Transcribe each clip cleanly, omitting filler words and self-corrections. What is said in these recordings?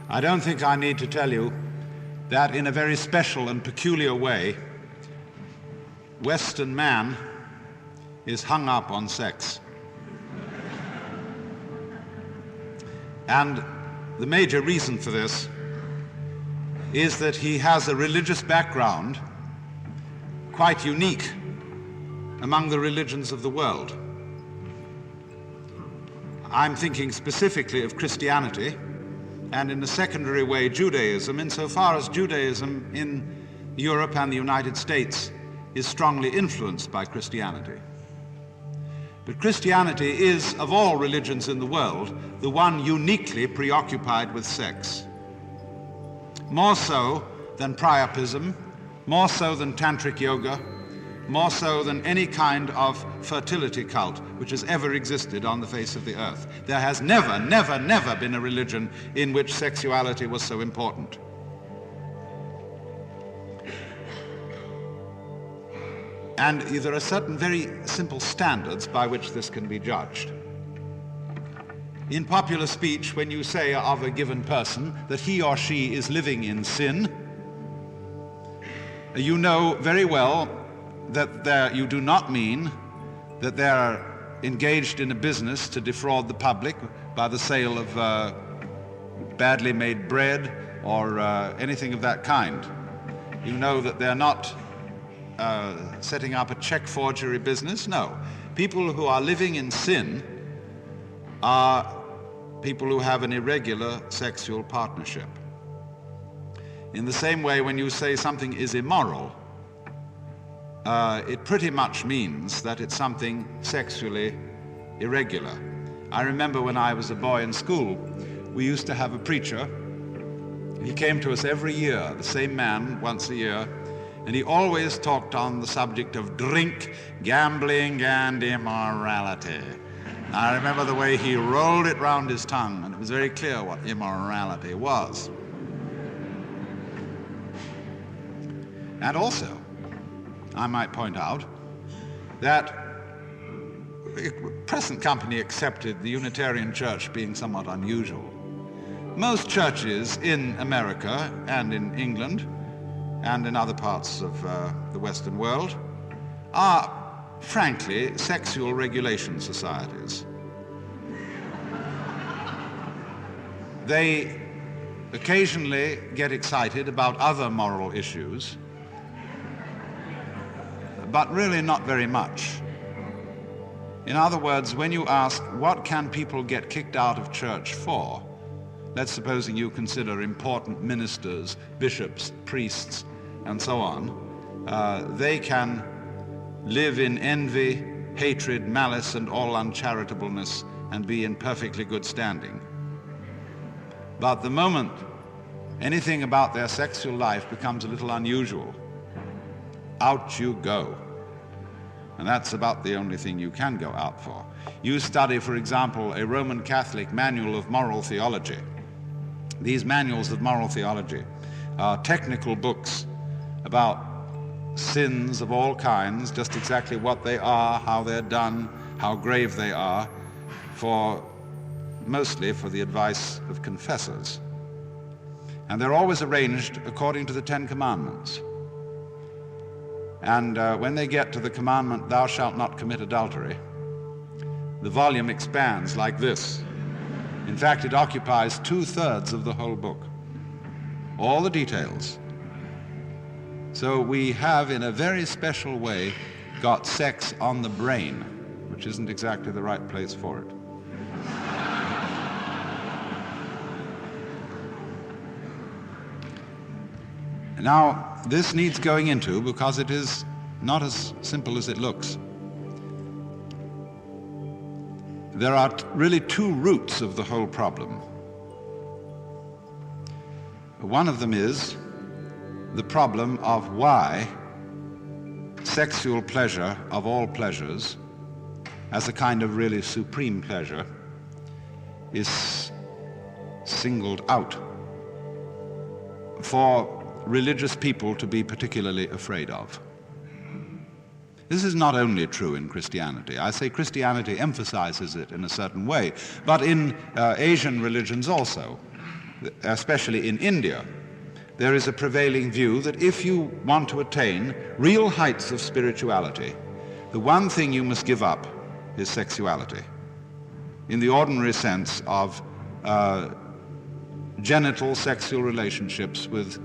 I don't think I need to tell you that in a very special and peculiar way, Western man is hung up on sex. And the major reason for this is that he has a religious background quite unique among the religions of the world. I'm thinking specifically of Christianity, and in a secondary way Judaism, insofar as Judaism in Europe and the United States is strongly influenced by Christianity. But Christianity is, of all religions in the world, the one uniquely preoccupied with sex. More so than priapism, more so than tantric yoga, more so than any kind of fertility cult which has ever existed on the face of the earth. There has never, never, never been a religion in which sexuality was so important. And there are certain very simple standards by which this can be judged. In popular speech, when you say of a given person that he or she is living in sin, you know very well that you do not mean that they are engaged in a business to defraud the public by the sale of badly made bread or anything of that kind. You know that they're not setting up a check forgery business. No. People who are living in sin are people who have an irregular sexual partnership. In the same way, when you say something is immoral, it pretty much means that it's something sexually irregular. I remember when I was a boy in school, we used to have a preacher. He came to us every year, the same man, once a year, and he always talked on the subject of drink, gambling, and immorality. I remember the way he rolled it round his tongue, and it was very clear what immorality was. And also, I might point out that, present company accepted, the Unitarian Church being somewhat unusual, most churches in America and in England and in other parts of the Western world are, frankly, sexual regulation societies. They occasionally get excited about other moral issues, but really not very much. In other words, when you ask, what can people get kicked out of church for? Let's supposing you consider important ministers, bishops, priests, and so on. They can live in envy, hatred, malice, and all uncharitableness and be in perfectly good standing. But the moment anything about their sexual life becomes a little unusual, out you go. And that's about the only thing you can go out for. You study, for example, a Roman Catholic manual of moral theology. These manuals of moral theology are technical books about sins of all kinds, just exactly what they are, how they're done, how grave they are, mostly for the advice of confessors. And they're always arranged according to the Ten Commandments. And when they get to the commandment, thou shalt not commit adultery, the volume expands like this. In fact, it occupies 2/3 of the whole book, all the details. So we have, in a very special way, got sex on the brain, which isn't exactly the right place for it. Now, this needs going into because it is not as simple as it looks. There are really two roots of the whole problem. One of them is the problem of why sexual pleasure of all pleasures, as a kind of really supreme pleasure, is singled out for religious people to be particularly afraid of. This is not only true in Christianity. I say Christianity emphasizes it in a certain way, but in Asian religions also. especially in India, there is a prevailing view that if you want to attain real heights of spirituality, the one thing you must give up is sexuality, in the ordinary sense of genital sexual relationships with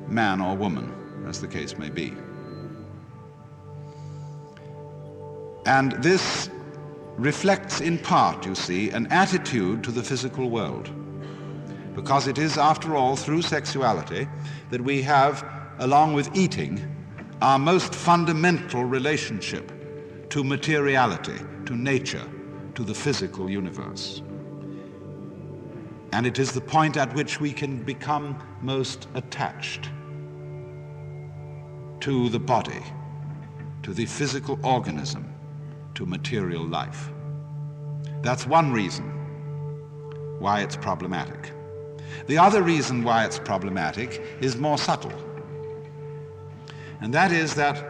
man or woman, as the case may be. And this reflects in part, you see, an attitude to the physical world, because it is, after all, through sexuality that we have, along with eating, our most fundamental relationship to materiality, to nature, to the physical universe. And it is the point at which we can become most attached to the body, to the physical organism, to material life. That's one reason why it's problematic. The other reason why it's problematic is more subtle, and that is that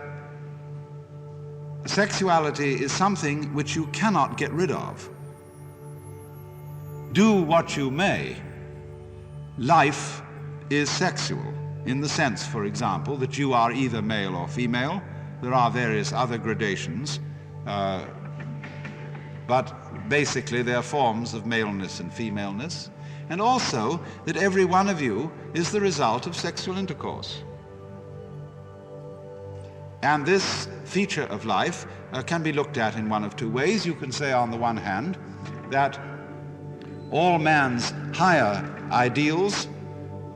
sexuality is something which you cannot get rid of. Do what you may, life is sexual, in the sense, for example, that you are either male or female. There are various other gradations, but basically they're forms of maleness and femaleness, and also that every one of you is the result of sexual intercourse. And this feature of life can be looked at in one of two ways. You can say, on the one hand, that all man's higher ideals,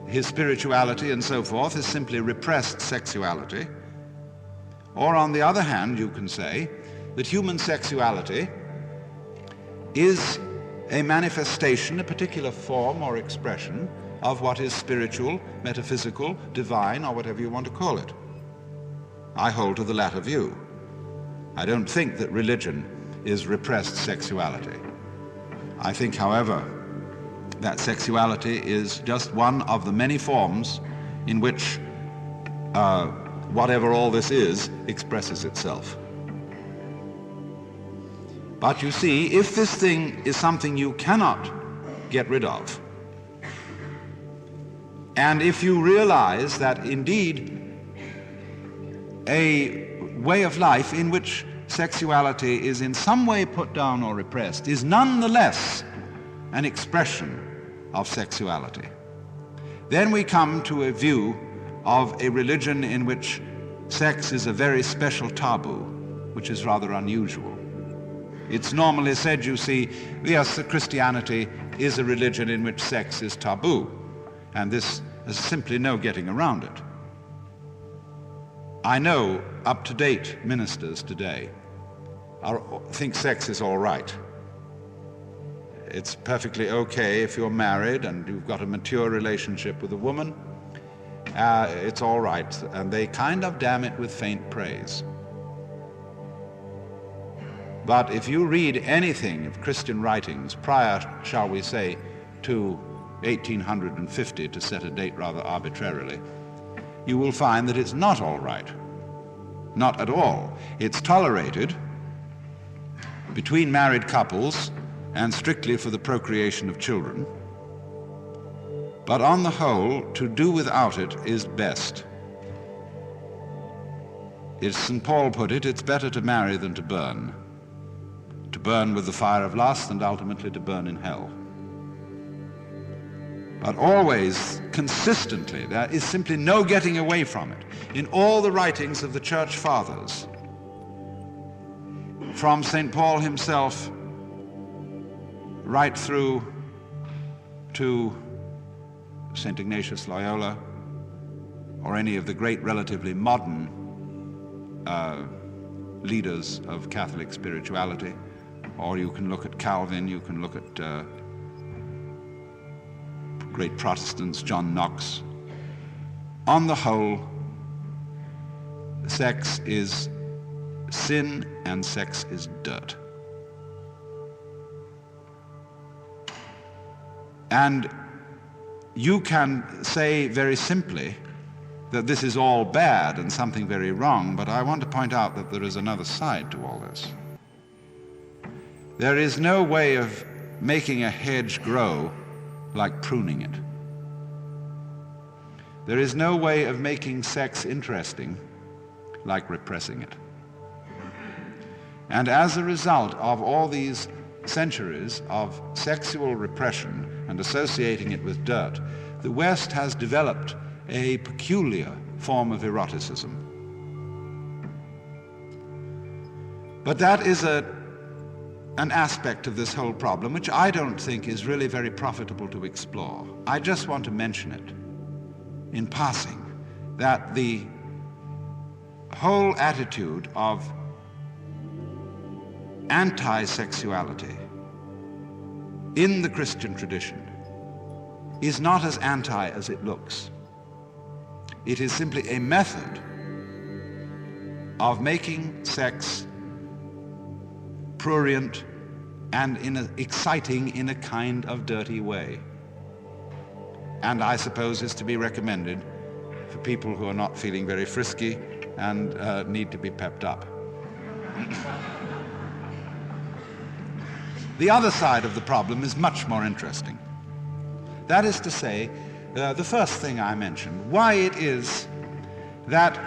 his spirituality and so forth, is simply repressed sexuality. Or on the other hand, you can say that human sexuality is a manifestation, a particular form or expression of what is spiritual, metaphysical, divine, or whatever you want to call it. I hold to the latter view. I don't think that religion is repressed sexuality. I think, however, that sexuality is just one of the many forms in which whatever all this is expresses itself. But you see, if this thing is something you cannot get rid of, and if you realize that indeed a way of life in which sexuality is in some way put down or repressed is nonetheless an expression of sexuality, then we come to a view of a religion in which sex is a very special taboo, which is rather unusual. It's normally said, you see, yes, Christianity is a religion in which sex is taboo, and there's simply no getting around it. I know up-to-date ministers today think sex is all right. It's perfectly okay if you're married and you've got a mature relationship with a woman. It's all right, and they kind of damn it with faint praise. But if you read anything of Christian writings prior, shall we say, to 1850, to set a date rather arbitrarily, you will find that it's not all right. Not at all. It's tolerated between married couples and strictly for the procreation of children. But on the whole, to do without it is best. As St. Paul put it, it's better to marry than to burn with the fire of lust and ultimately to burn in hell. But always, consistently, there is simply no getting away from it. In all the writings of the Church Fathers, from St. Paul himself right through to St. Ignatius Loyola, or any of the great relatively modern leaders of Catholic spirituality, or you can look at Calvin, you can look at great Protestants, John Knox. On the whole, sex is sin and sex is dirt. And you can say very simply that this is all bad and something very wrong, but I want to point out that there is another side to all this. There is no way of making a hedge grow like pruning it. There is no way of making sex interesting like repressing it. And as a result of all these centuries of sexual repression and associating it with dirt, the West has developed a peculiar form of eroticism. But that is an aspect of this whole problem which I don't think is really very profitable to explore. I just want to mention it in passing, that the whole attitude of anti-sexuality in the Christian tradition is not as anti as it looks. It is simply a method of making sex prurient and exciting in a kind of dirty way. And I suppose is to be recommended for people who are not feeling very frisky and need to be pepped up. The other side of the problem is much more interesting. That is to say, the first thing I mentioned, why it is that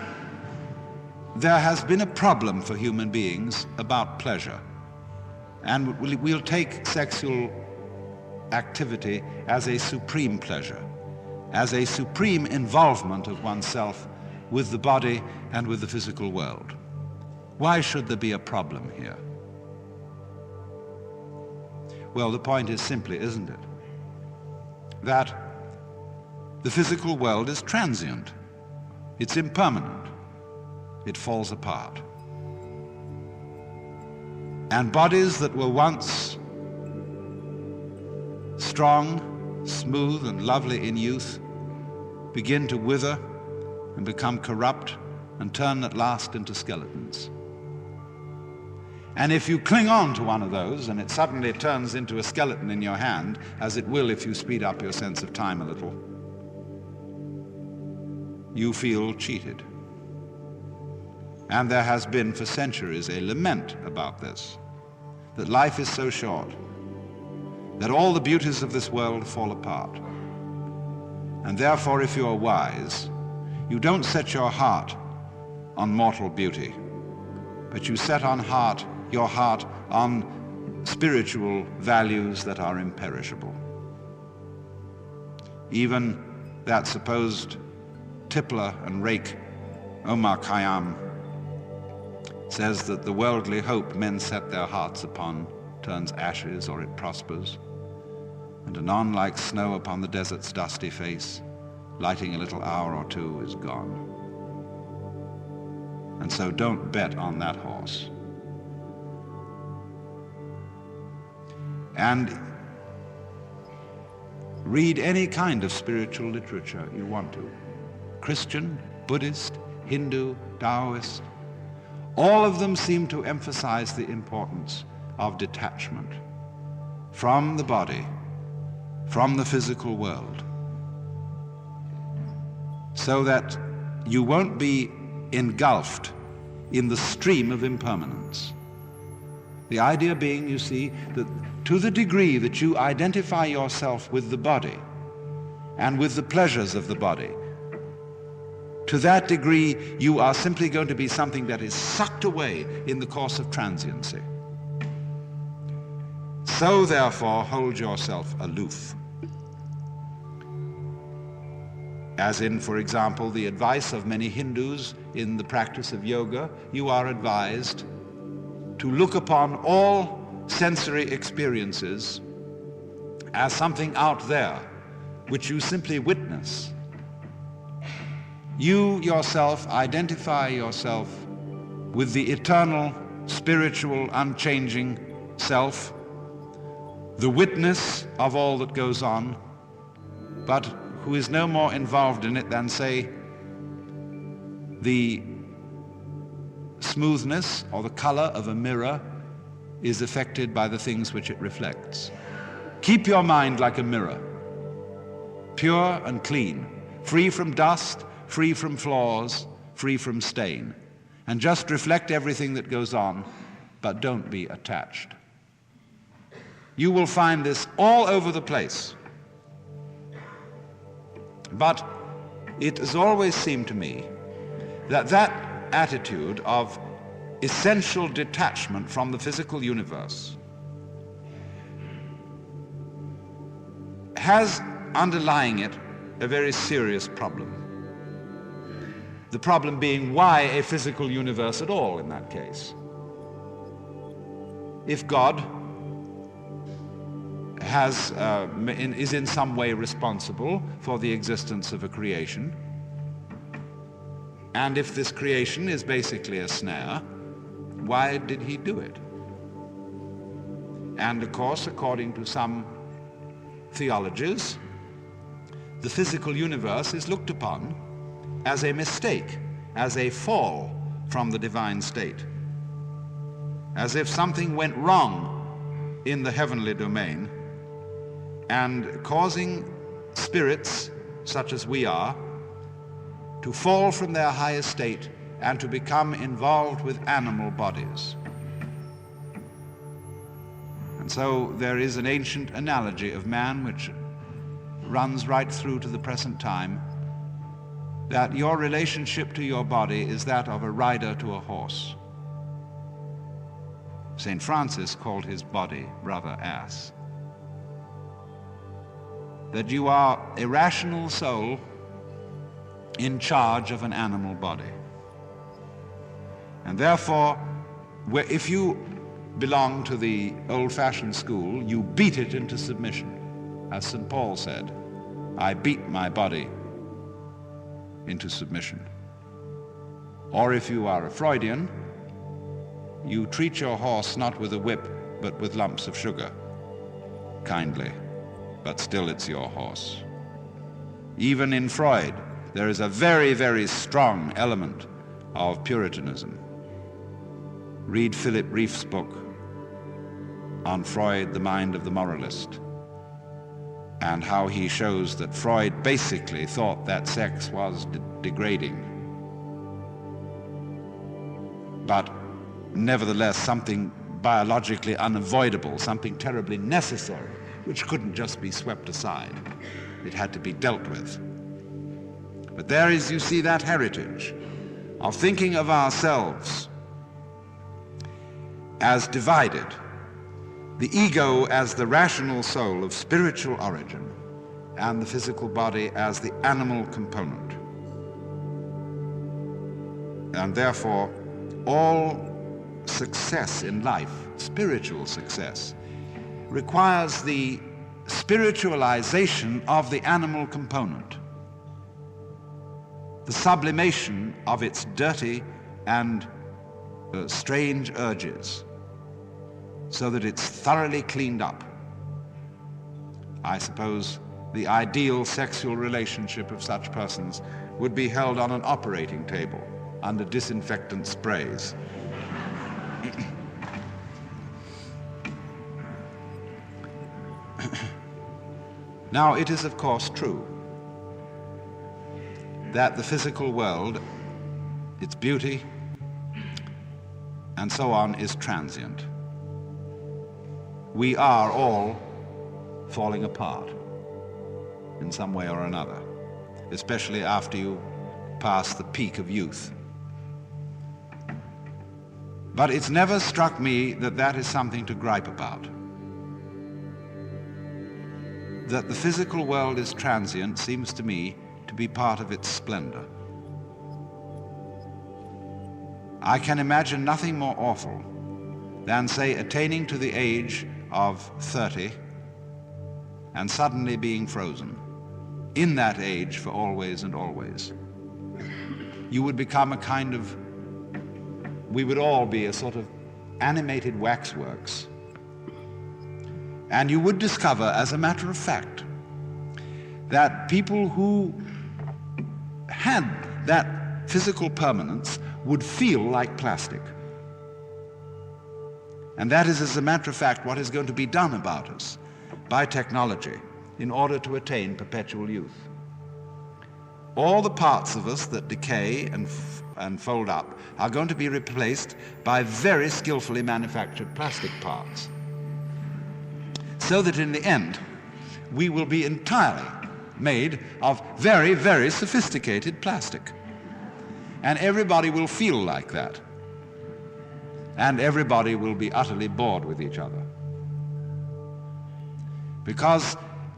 there has been a problem for human beings about pleasure. And we'll take sexual activity as a supreme pleasure, as a supreme involvement of oneself with the body and with the physical world. Why should there be a problem here? Well, the point is simply, isn't it, that the physical world is transient, it's impermanent, it falls apart. And bodies that were once strong, smooth, and lovely in youth begin to wither and become corrupt and turn at last into skeletons. And if you cling on to one of those and it suddenly turns into a skeleton in your hand, as it will if you speed up your sense of time a little, you feel cheated. And there has been for centuries a lament about this, that life is so short, that all the beauties of this world fall apart. And therefore, if you are wise, you don't set your heart on mortal beauty, but you set your heart on spiritual values that are imperishable. Even that supposed tippler and rake, Omar Khayyam, says that the worldly hope men set their hearts upon turns ashes or it prospers, and anon like snow upon the desert's dusty face, lighting a little hour or two, is gone. And so don't bet on that horse. And read any kind of spiritual literature you want to. Christian, Buddhist, Hindu, Taoist. All of them seem to emphasize the importance of detachment from the body, from the physical world, so that you won't be engulfed in the stream of impermanence. The idea being, you see, that to the degree that you identify yourself with the body and with the pleasures of the body, to that degree you are simply going to be something that is sucked away in the course of transiency. So therefore, hold yourself aloof. As in, for example, the advice of many Hindus in the practice of yoga, you are advised to look upon all sensory experiences as something out there, which you simply witness. You yourself identify yourself with the eternal, spiritual, unchanging self, the witness of all that goes on, but who is no more involved in it than, say, the smoothness or the color of a mirror is affected by the things which it reflects. Keep your mind like a mirror, pure and clean, free from dust, free from flaws, free from stain, and just reflect everything that goes on, but don't be attached. You will find this all over the place. But it has always seemed to me that that attitude of essential detachment from the physical universe has underlying it a very serious problem. The problem being, why a physical universe at all in that case? If God is in some way responsible for the existence of a creation, and if this creation is basically a snare, why did he do it? And of course, according to some theologies, the physical universe is looked upon as a mistake, as a fall from the divine state, as if something went wrong in the heavenly domain and causing spirits such as we are to fall from their high estate and to become involved with animal bodies. And so there is an ancient analogy of man which runs right through to the present time, that your relationship to your body is that of a rider to a horse. St. Francis called his body brother ass. That you are a rational soul in charge of an animal body. And therefore, if you belong to the old-fashioned school, you beat it into submission. As St. Paul said, I beat my body into submission. Or if you are a Freudian, you treat your horse not with a whip, but with lumps of sugar, kindly, but still it's your horse. Even in Freud, there is a very, very strong element of Puritanism. Read Philip Rief's book on Freud, The Mind of the Moralist, and how he shows that Freud basically thought that sex was degrading, but nevertheless something biologically unavoidable, something terribly necessary, which couldn't just be swept aside. It had to be dealt with. But there is, you see, that heritage of thinking of ourselves as divided, the ego as the rational soul of spiritual origin, and the physical body as the animal component. And therefore, all success in life, spiritual success, requires the spiritualization of the animal component, the sublimation of its dirty and strange urges, so that it's thoroughly cleaned up. I suppose the ideal sexual relationship of such persons would be held on an operating table under disinfectant sprays. Now, it is of course true that the physical world, its beauty, and so on, is transient. We are all falling apart in some way or another, especially after you pass the peak of youth. But it's never struck me that that is something to gripe about. That the physical world is transient seems to me to be part of its splendor. I can imagine nothing more awful than, say, attaining to the age of 30 and suddenly being frozen in that age for always and always. You would become a kind of, we would all be a sort of animated waxworks. And you would discover, as a matter of fact, that people who had that physical permanence would feel like plastic. And that is, as a matter of fact, what is going to be done about us by technology in order to attain perpetual youth. All the parts of us that decay and fold up are going to be replaced by very skillfully manufactured plastic parts, so that in the end we will be entirely made of very, very sophisticated plastic. And everybody will feel like that. And everybody will be utterly bored with each other. Because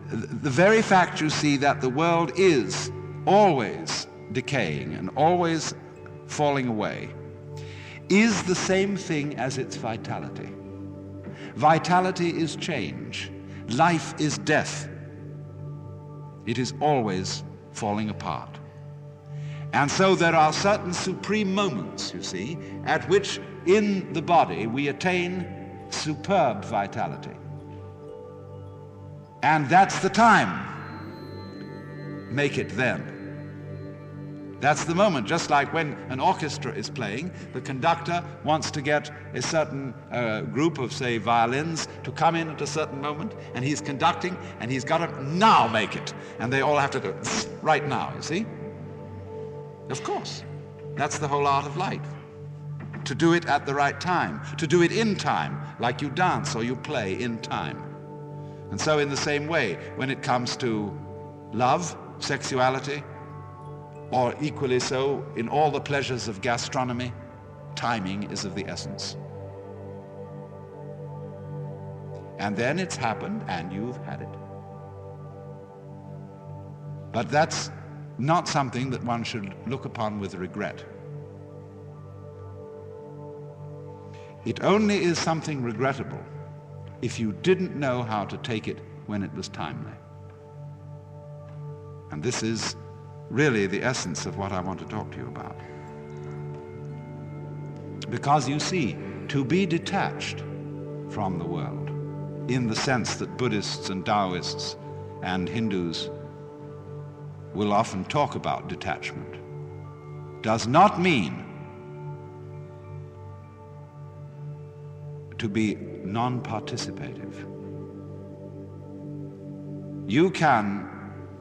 the very fact, you see, that the world is always decaying and always falling away is the same thing as its vitality. Vitality is change. Life is death. It is always falling apart. And so there are certain supreme moments, you see, at which in the body we attain superb vitality. And that's the time. Make it then. That's the moment, just like when an orchestra is playing, the conductor wants to get a certain group of, say, violins to come in at a certain moment, and he's conducting, and he's got to now make it. And they all have to do it right now, you see? Of course. That's the whole art of life. To do it at the right time, to do it in time, like you dance or you play in time. And so in the same way, when it comes to love, sexuality, or equally so in all the pleasures of gastronomy, timing is of the essence. And then it's happened and you've had it. But that's not something that one should look upon with regret. It only is something regrettable if you didn't know how to take it when it was timely. And this is really the essence of what I want to talk to you about. Because you see, to be detached from the world, in the sense that Buddhists and Taoists and Hindus will often talk about detachment, does not mean to be non-participative. You can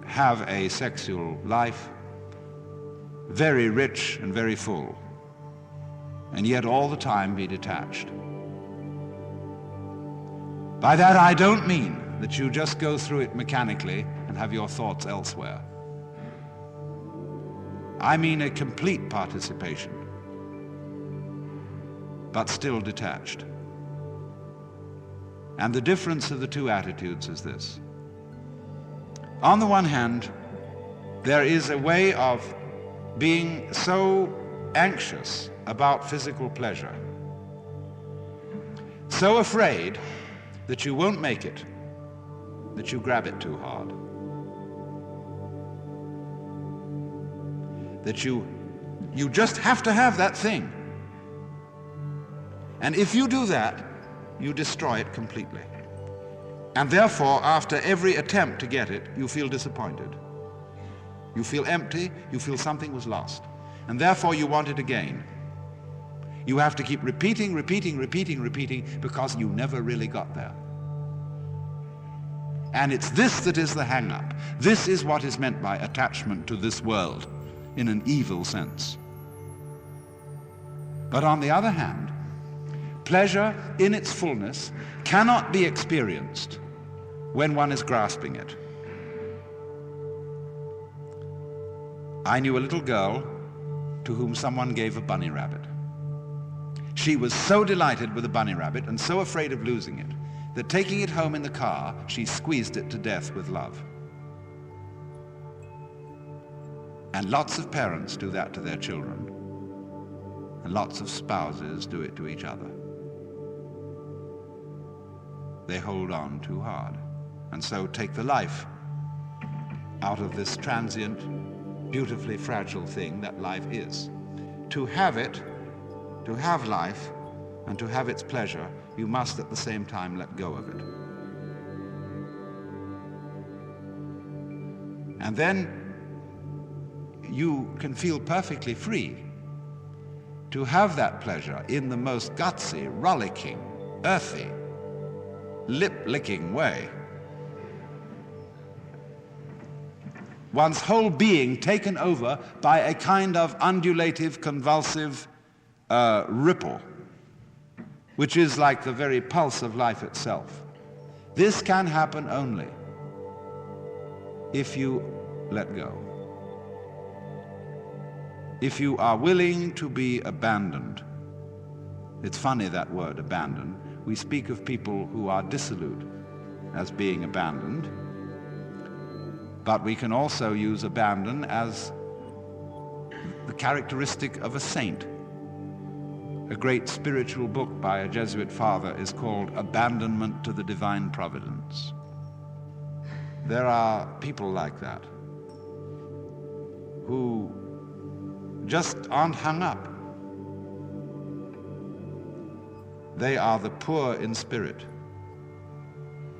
have a sexual life very rich and very full, and yet all the time be detached. By that I don't mean that you just go through it mechanically and have your thoughts elsewhere. I mean a complete participation, but still detached. And the difference of the two attitudes is this. On the one hand, there is a way of being so anxious about physical pleasure, so afraid that you won't make it, that you grab it too hard, that you just have to have that thing. And if you do that, you destroy it completely. And therefore, after every attempt to get it, you feel disappointed. You feel empty, you feel something was lost. And therefore you want it again. You have to keep repeating, because you never really got there. And it's this that is the hang-up. This is what is meant by attachment to this world, in an evil sense. But on the other hand, pleasure in its fullness cannot be experienced when one is grasping it. I knew a little girl to whom someone gave a bunny rabbit. She was so delighted with the bunny rabbit and so afraid of losing it that taking it home in the car, she squeezed it to death with love. And lots of parents do that to their children, and lots of spouses do it to each other. They hold on too hard, and so take the life out of this transient, beautifully fragile thing that life is. To have it, to have life, and to have its pleasure, you must at the same time let go of it. And then you can feel perfectly free to have that pleasure in the most gutsy, rollicking, earthy, lip-licking way. One's whole being taken over by a kind of undulative, convulsive ripple, which is like the very pulse of life itself. This can happen only if you let go. If you are willing to be abandoned. It's funny, that word, abandoned. We speak of people who are dissolute as being abandoned, but we can also use abandon as the characteristic of a saint. A great spiritual book by a Jesuit father is called Abandonment to the Divine Providence. There are people like that who just aren't hung up. They are the poor in spirit.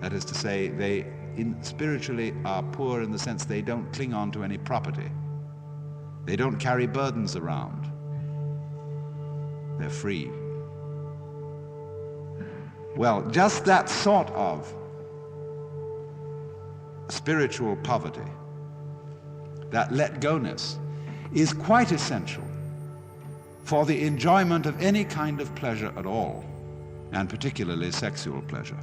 That is to say, they spiritually are poor in the sense they don't cling on to any property. They don't carry burdens around. They're free. Well, just that sort of spiritual poverty, that let-go-ness, is quite essential for the enjoyment of any kind of pleasure at all, and particularly sexual pleasure.